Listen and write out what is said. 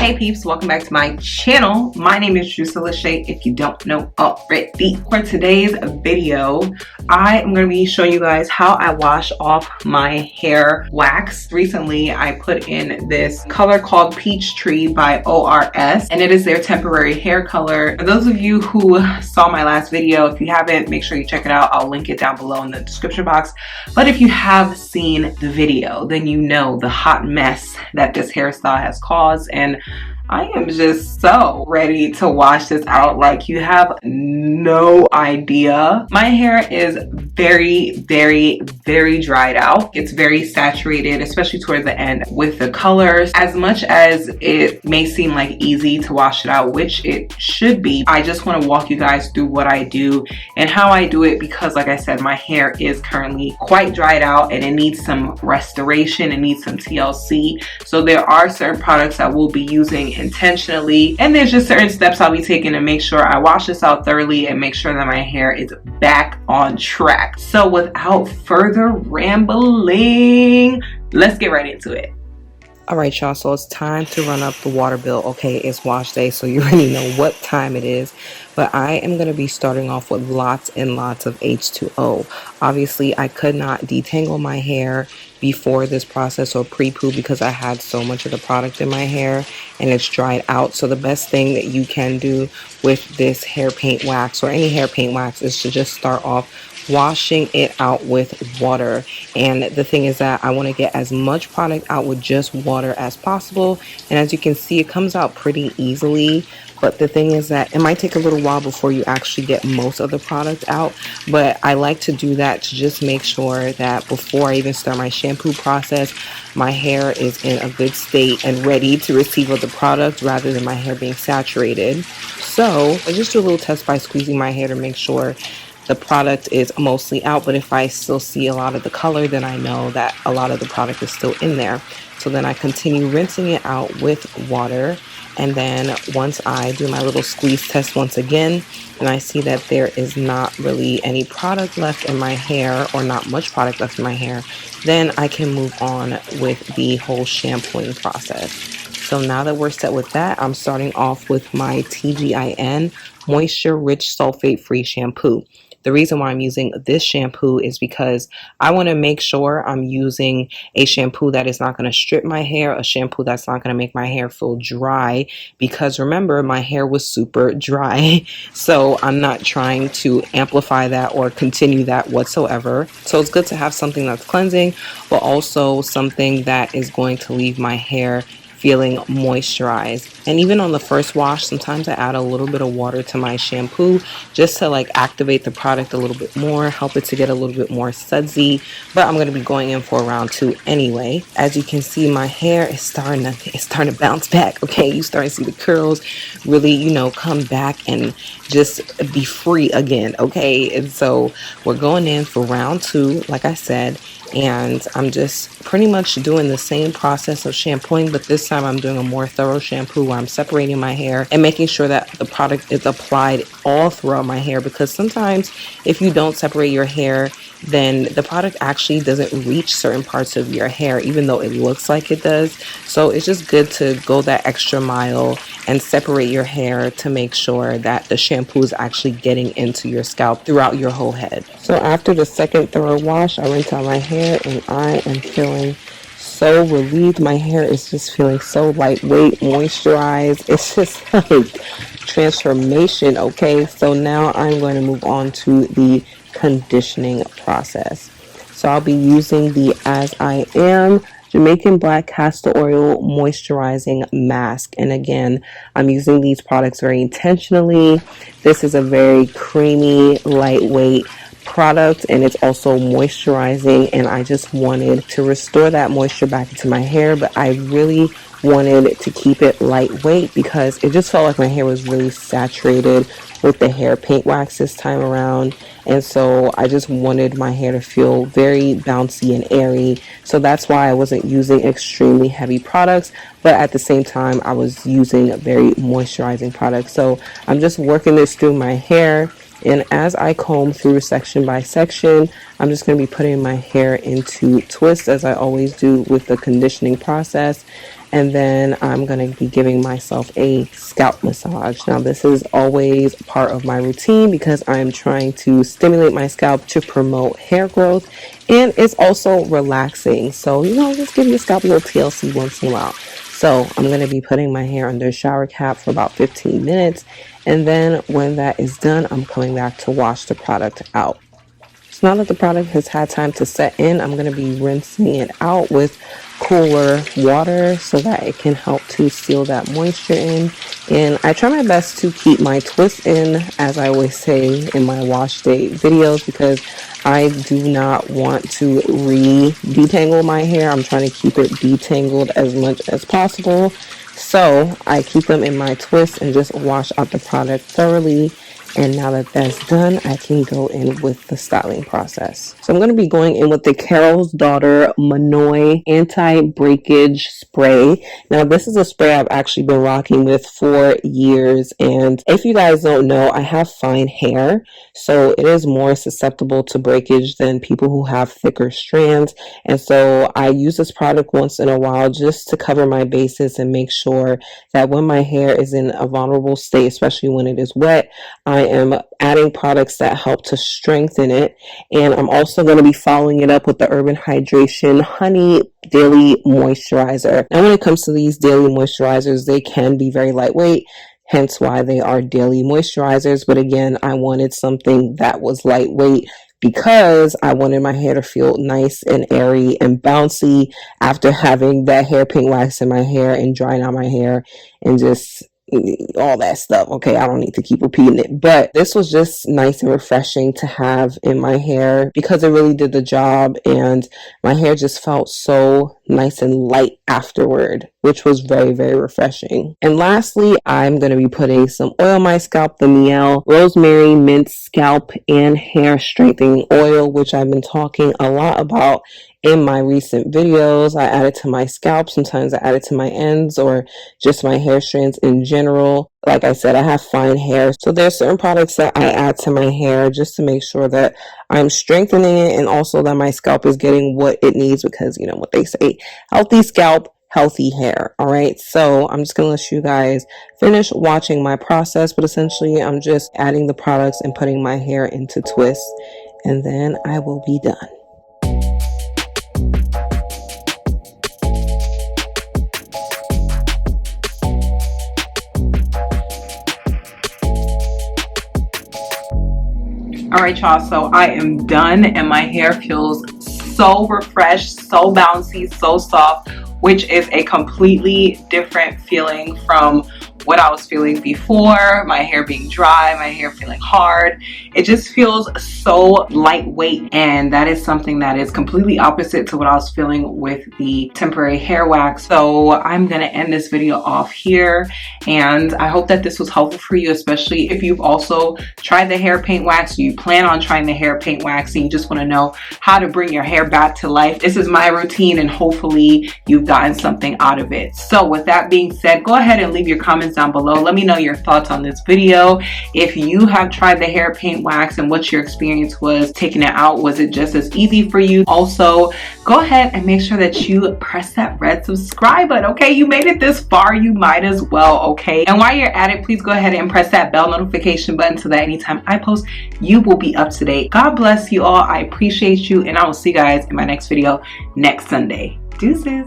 Hey peeps, welcome back to my channel. My name is Drusilla Shay, if you don't know already. For today's video, I am going to be showing you guys how I wash off my hair wax. Recently, I put in this color called Peachtree by ORS, and it is their temporary hair color. For those of you who saw my last video, if you haven't, make sure you check it out. I'll link it down below in the description box. But if you have seen the video, then you know the hot mess that this hairstyle has caused, and I am just so ready to wash this out like you have no idea. My hair is very dried out. It's very saturated, especially toward the end with the colors. As much as it may seem like easy to wash it out, which it should be, I just want to walk you guys through what I do and how I do it, because like I said, my hair is currently quite dried out and it needs some restoration. It needs some TLC. So there are certain products I will be using intentionally, and there's just certain steps I'll be taking to make sure I wash this out thoroughly and make sure that my hair is back on track. So without further rambling, let's get right into it. Alright y'all, so it's time to run up the water bill. Okay, it's wash day, so you already know what time it is. But I am going to be starting off with lots and lots of H2O. Obviously, I could not detangle my hair before this process or pre-poo because I had so much of the product in my hair and it's dried out. So the best thing that you can do with this hair paint wax or any hair paint wax is to just start off washing it out with water. And the thing is that I want to get as much product out with just water as possible, and as you can see, it comes out pretty easily. But the thing is that it might take a little while before you actually get most of the product out, but I like to do that to just make sure that before I even start my shampoo process, my hair is in a good state and ready to receive of the product rather than my hair being saturated. So I just do a little test by squeezing my hair to make sure the product is mostly out, but if I still see a lot of the color, then I know that a lot of the product is still in there. So then I continue rinsing it out with water, and then once I do my little squeeze test once again and I see that there is not really any product left in my hair or not much product left in my hair, then I can move on with the whole shampooing process. So now that we're set with that, I'm starting off with my TGIN Moisture Rich Sulfate Free Shampoo. The reason why I'm using this shampoo is because I want to make sure I'm using a shampoo that is not going to strip my hair, a shampoo that's not going to make my hair feel dry, because remember, my hair was super dry. So I'm not trying to amplify that or continue that whatsoever. So it's good to have something that's cleansing, but also something that is going to leave my hair feeling moisturized. And even on the first wash, sometimes I add a little bit of water to my shampoo just to like activate the product a little bit more, help it to get a little bit more sudsy. But I'm going to be going in for round 2 anyway. As you can see, my hair is starting to bounce back. Okay, you start to see the curls really, you know, come back and just be free again. Okay, and so we're going in for round 2, like I said. And I'm just pretty much doing the same process of shampooing, but this time I'm doing a more thorough shampoo where I'm separating my hair and making sure that the product is applied all throughout my hair, because sometimes if you don't separate your hair, then the product actually doesn't reach certain parts of your hair, even though it looks like it does. So it's just good to go that extra mile and separate your hair to make sure that the shampoo is actually getting into your scalp throughout your whole head. So after the second thorough wash, I rinse out my hair and I am feeling so relieved. My hair is just feeling so lightweight, moisturized. It's just like transformation. Okay, so now I'm going to move on to the conditioning process. So I'll be using the As I Am Jamaican Black Castor Oil Moisturizing Mask. And again, I'm using these products very intentionally. This is a very creamy, lightweight product, and it's also moisturizing, and I just wanted to restore that moisture back into my hair, but I really wanted to keep it lightweight because it just felt like my hair was really saturated with the hair paint wax this time around, and so I just wanted my hair to feel very bouncy and airy. So that's why I wasn't using extremely heavy products, but at the same time I was using very moisturizing products. So I'm just working this through my hair And as I comb through section by section, I'm just going to be putting my hair into twists, as I always do with the conditioning process. And then I'm going to be giving myself a scalp massage. Now, this is always part of my routine because I'm trying to stimulate my scalp to promote hair growth. And it's also relaxing. So, just give your scalp a little TLC once in a while. So I'm going to be putting my hair under a shower cap for about 15 minutes. And then when that is done, I'm coming back to wash the product out. So now that the product has had time to set in, I'm going to be rinsing it out with cooler water so that it can help to seal that moisture in. And I try my best to keep my twists in, as I always say in my wash day videos, because I do not want to detangle my hair. I'm trying to keep it detangled as much as possible. So I keep them in my twists and just wash out the product thoroughly. And now that that's done, I can go in with the styling process. So I'm going to be going in with the Carol's Daughter Monoi Anti-Breakage Spray. Now, this is a spray I've actually been rocking with for years. And if you guys don't know, I have fine hair, so it is more susceptible to breakage than people who have thicker strands. And so I use this product once in a while just to cover my bases and make sure that when my hair is in a vulnerable state, especially when it is wet, I am adding products that help to strengthen it. And I'm also going to be following it up with the Urban Hydration Honey Daily Moisturizer. Now, when it comes to these daily moisturizers, they can be very lightweight, hence why they are daily moisturizers. But again, I wanted something that was lightweight because I wanted my hair to feel nice and airy and bouncy after having that hair paint wax in my hair and drying out my hair and just all that stuff. Okay, I don't need to keep repeating it, but this was just nice and refreshing to have in my hair because it really did the job, and my hair just felt so nice and light afterward, which was very, very refreshing. And lastly, I'm going to be putting some oil on my scalp, the Miel Rosemary Mint Scalp and Hair Strengthening Oil, which I've been talking a lot about in my recent videos. I add it to my scalp. Sometimes I add it to my ends or just my hair strands in general. Like I said, I have fine hair, so there's certain products that I add to my hair just to make sure that I'm strengthening it and also that my scalp is getting what it needs, because you know what they say, healthy scalp, healthy hair. All right, so I'm just gonna let you guys finish watching my process, but essentially I'm just adding the products and putting my hair into twists, and then I will be done. All right, y'all, so I am done and my hair feels so refreshed, so bouncy, so soft, which is a completely different feeling from what I was feeling before. My hair being dry, my hair feeling hard. It just feels so lightweight, and that is something that is completely opposite to what I was feeling with the temporary hair wax. So I'm gonna end this video off here, and I hope that this was helpful for you, especially if you've also tried the hair paint wax, or you plan on trying the hair paint wax and you just want to know how to bring your hair back to life. This is my routine, and hopefully you've gotten something out of it. So with that being said, go ahead and leave your comments down below. Let me know your thoughts on this video. If you have tried the hair paint wax and what your experience was taking it out, was it just as easy for you? Also, go ahead and make sure that you press that red subscribe button. Okay, you made it this far, you might as well. Okay, and while you're at it, please go ahead and press that bell notification button so that anytime I post, you will be up to date. God bless you all. I appreciate you, and I will see you guys in my next video next Sunday. Deuces.